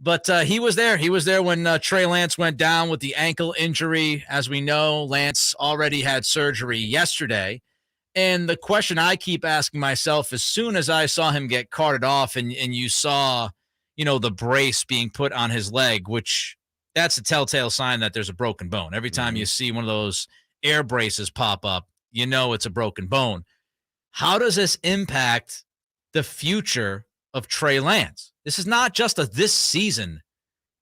But he was there. He was there when Trey Lance went down with the ankle injury. As we know, Lance already had surgery yesterday. And the question I keep asking myself, as soon as I saw him get carted off and you saw, the brace being put on his leg, which that's a telltale sign that there's a broken bone. Every time you see one of those air braces pop up, it's a broken bone. How does this impact the future of Trey Lance? This is not just a this season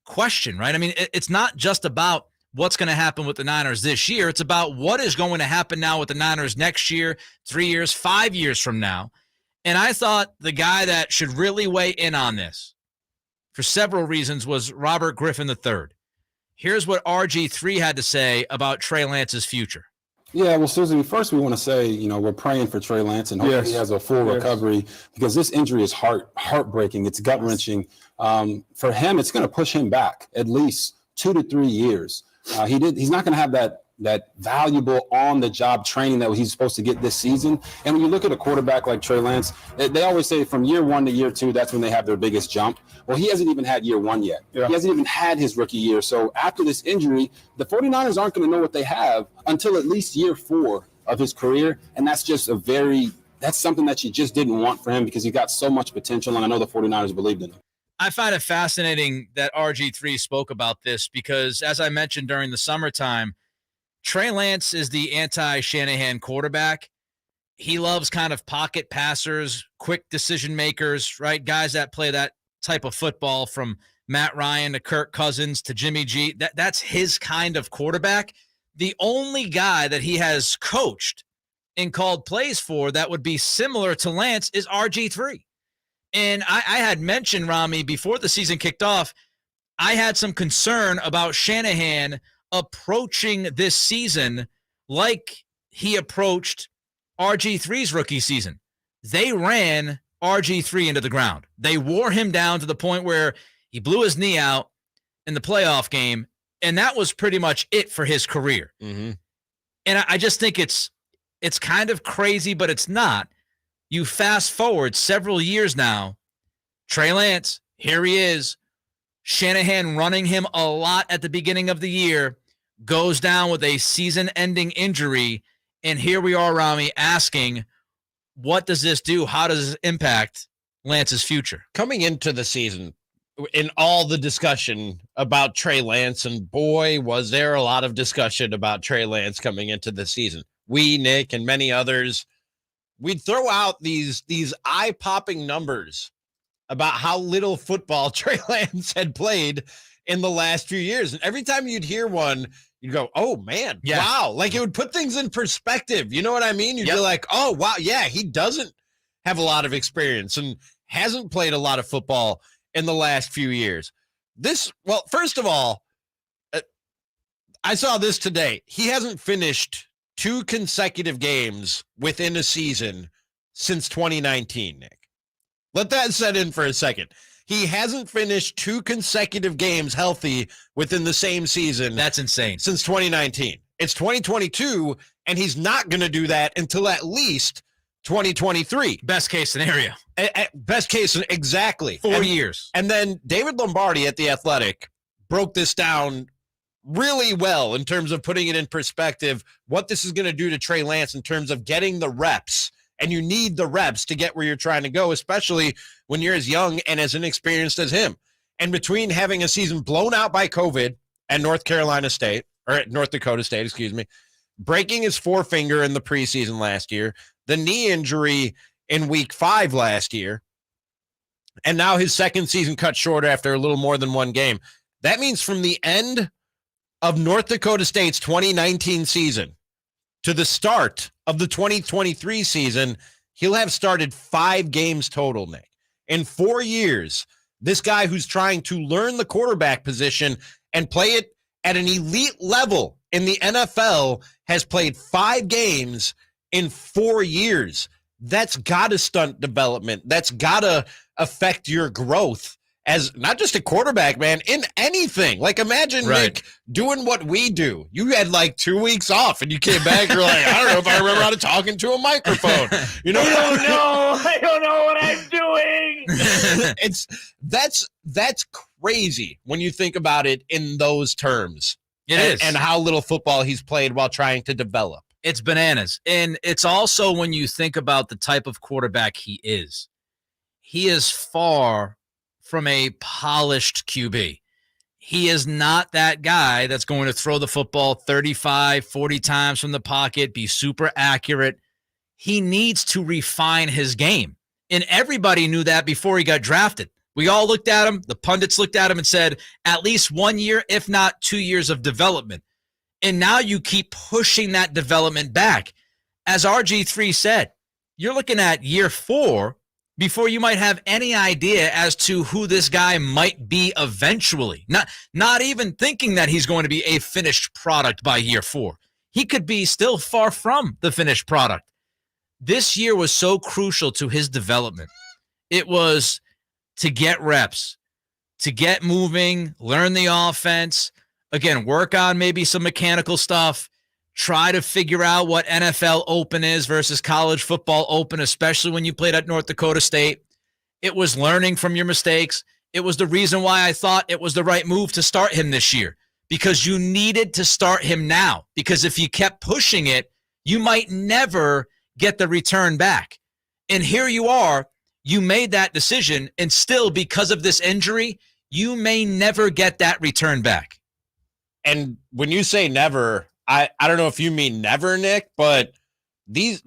question, right? I mean, it's not just about what's going to happen with the Niners this year. It's about what is going to happen now with the Niners next year, 3 years, 5 years from now. And I thought the guy that should really weigh in on this for several reasons was Robert Griffin III. Here's what RG3 had to say about Trey Lance's future. Yeah, well, Susan, first we want to say, we're praying for Trey Lance and hopefully he has a full recovery, because this injury is heartbreaking. It's gut-wrenching. For him, it's going to push him back at least 2 to 3 years. He's not going to have that valuable on-the-job training that he's supposed to get this season. And when you look at a quarterback like Trey Lance, they always say from year 1 to year 2, that's when they have their biggest jump. Well, he hasn't even had year 1 yet. Yeah. He hasn't even had his rookie year. So after this injury, the 49ers aren't going to know what they have until at least year 4 of his career. And that's just that's something that you just didn't want for him, because he got so much potential, and I know the 49ers believed in him. I find it fascinating that RG3 spoke about this because, as I mentioned during the summertime, Trey Lance is the anti-Shanahan quarterback. He loves kind of pocket passers, quick decision makers, right? Guys that play that type of football, from Matt Ryan to Kirk Cousins to Jimmy G. That's his kind of quarterback. The only guy that he has coached and called plays for that would be similar to Lance is RG3. And I had mentioned, Ramie, before the season kicked off, I had some concern about Shanahan approaching this season like he approached RG3's rookie season. They ran RG3 into the ground. They wore him down to the point where he blew his knee out in the playoff game, and that was pretty much it for his career. Mm-hmm. And I just think it's kind of crazy, but it's not. You fast forward several years now, Trey Lance, here he is, Shanahan running him a lot at the beginning of the year, goes down with a season-ending injury, and here we are, Ramie, asking, what does this do? How does this impact Lance's future? Coming into the season, in all the discussion about Trey Lance, and boy, was there a lot of discussion about Trey Lance coming into the season. We, Nick, and many others, we'd throw out these eye-popping numbers about how little football Trey Lance had played in the last few years. And every time you'd hear one, you'd go, oh, man, wow. Like, it would put things in perspective. You know what I mean? You'd be like, oh, wow, yeah, he doesn't have a lot of experience and hasn't played a lot of football in the last few years. Well, first of all, I saw this today. He hasn't finished 2 consecutive games within a season since 2019, Nick. Let that set in for a second. He hasn't finished 2 consecutive games healthy within the same season. That's insane. Since 2019. It's 2022, and he's not going to do that until at least 2023. Best case scenario. Best case, exactly. 4 years. And then David Lombardi at The Athletic broke this down really well in terms of putting it in perspective, what this is going to do to Trey Lance in terms of getting the reps. And you need the reps to get where you're trying to go, especially when you're as young and as inexperienced as him. And between having a season blown out by COVID at North Dakota State, breaking his forefinger in the preseason last year, the knee injury in week 5 last year, and now his second season cut short after a little more than 1 game. That means from the end of North Dakota State's 2019 season to the start of the 2023 season, he'll have started 5 games total, Nick. In 4 years, this guy who's trying to learn the quarterback position and play it at an elite level in the NFL has played 5 games in 4 years. That's got to stunt development. That's got to affect your growth as not just a quarterback, man, in anything. Like, imagine Nick doing what we do. You had like 2 weeks off and you came back, you're like, I don't know if I remember how to talk into a microphone. You know, I don't know what I'm doing. That's crazy when you think about it in those terms. It is. And how little football he's played while trying to develop. It's bananas. And it's also when you think about the type of quarterback he is far from a polished QB. He is not that guy that's going to throw the football 35, 40 times from the pocket, be super accurate. He needs to refine his game. And everybody knew that before he got drafted. We all looked at him. The pundits looked at him and said, at least 1 year, if not 2 years of development. And now you keep pushing that development back. As RG3 said, you're looking at year 4 before you might have any idea as to who this guy might be eventually. Not even thinking that he's going to be a finished product by year 4. He could be still far from the finished product. This year was so crucial to his development. It was to get reps, to get moving, learn the offense, again, work on maybe some mechanical stuff, try to figure out what NFL Open is versus college football Open, especially when you played at North Dakota State. It was learning from your mistakes. It was the reason why I thought it was the right move to start him this year, because you needed to start him now, because if you kept pushing it, you might never get the return back. And here you are, you made that decision, and still, because of this injury, you may never get that return back. And when you say never, I don't know if you mean never, Nick, but these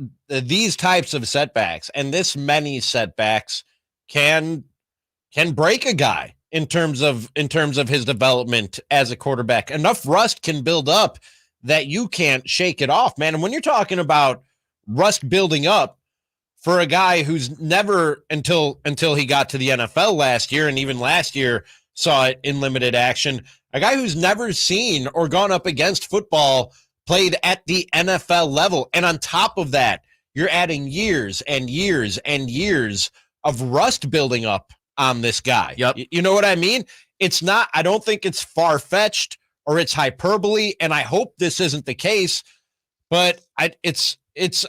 types of setbacks and this many setbacks can break a guy in terms of his development as a quarterback. Enough rust can build up that you can't shake it off, man. And when you're talking about rust building up for a guy who's never until he got to the NFL last year, and even last year saw it in limited action, a guy who's never seen or gone up against football played at the NFL level. And on top of that, you're adding years and years and years of rust building up on this guy. Yep. You know what I mean? It's not, I don't think it's far-fetched or it's hyperbole, and I hope this isn't the case, but it's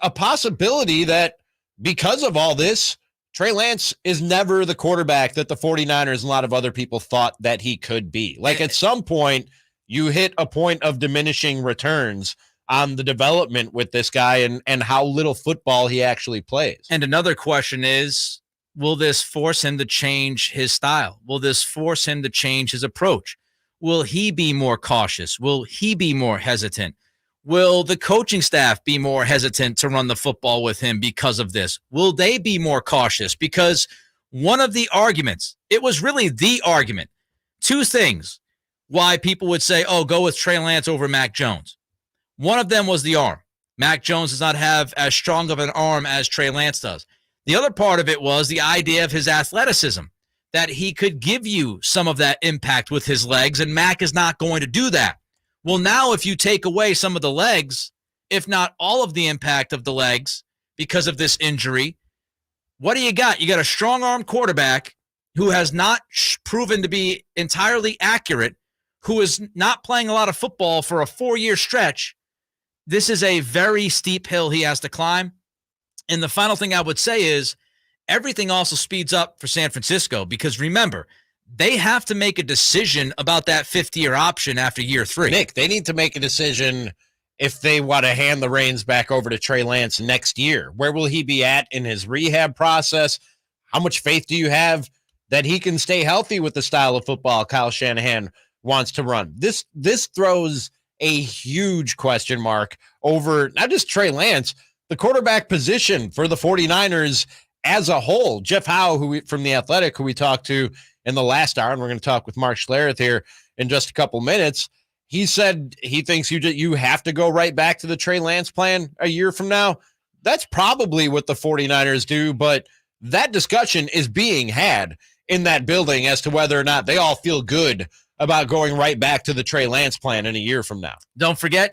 a possibility that because of all this, Trey Lance is never the quarterback that the 49ers and a lot of other people thought that he could be. Like, at some point, you hit a point of diminishing returns on the development with this guy and how little football he actually plays. And another question is, will this force him to change his style? Will this force him to change his approach? Will he be more cautious? Will he be more hesitant? Will the coaching staff be more hesitant to run the football with him because of this? Will they be more cautious? Because one of the arguments, it was really the argument, two things why people would say, oh, go with Trey Lance over Mac Jones. One of them was the arm. Mac Jones does not have as strong of an arm as Trey Lance does. The other part of it was the idea of his athleticism, that he could give you some of that impact with his legs, and Mac is not going to do that. Well, now if you take away some of the legs, if not all of the impact of the legs because of this injury, what do you got? You got a strong-arm quarterback who has not proven to be entirely accurate, who is not playing a lot of football for a 4-year stretch. This is a very steep hill he has to climb. And the final thing I would say is everything also speeds up for San Francisco, because remember, they have to make a decision about that 5th-year option after year 3. Nick, they need to make a decision if they want to hand the reins back over to Trey Lance next year. Where will he be at in his rehab process? How much faith do you have that he can stay healthy with the style of football Kyle Shanahan wants to run? This throws a huge question mark over not just Trey Lance, the quarterback position for the 49ers as a whole. Jeff Howe, from The Athletic, who we talked to in the last hour, and we're going to talk with Mark Schlereth here in just a couple minutes, he said he thinks you have to go right back to the Trey Lance plan a year from now. That's probably what the 49ers do, but that discussion is being had in that building as to whether or not they all feel good about going right back to the Trey Lance plan in a year from now. Don't forget,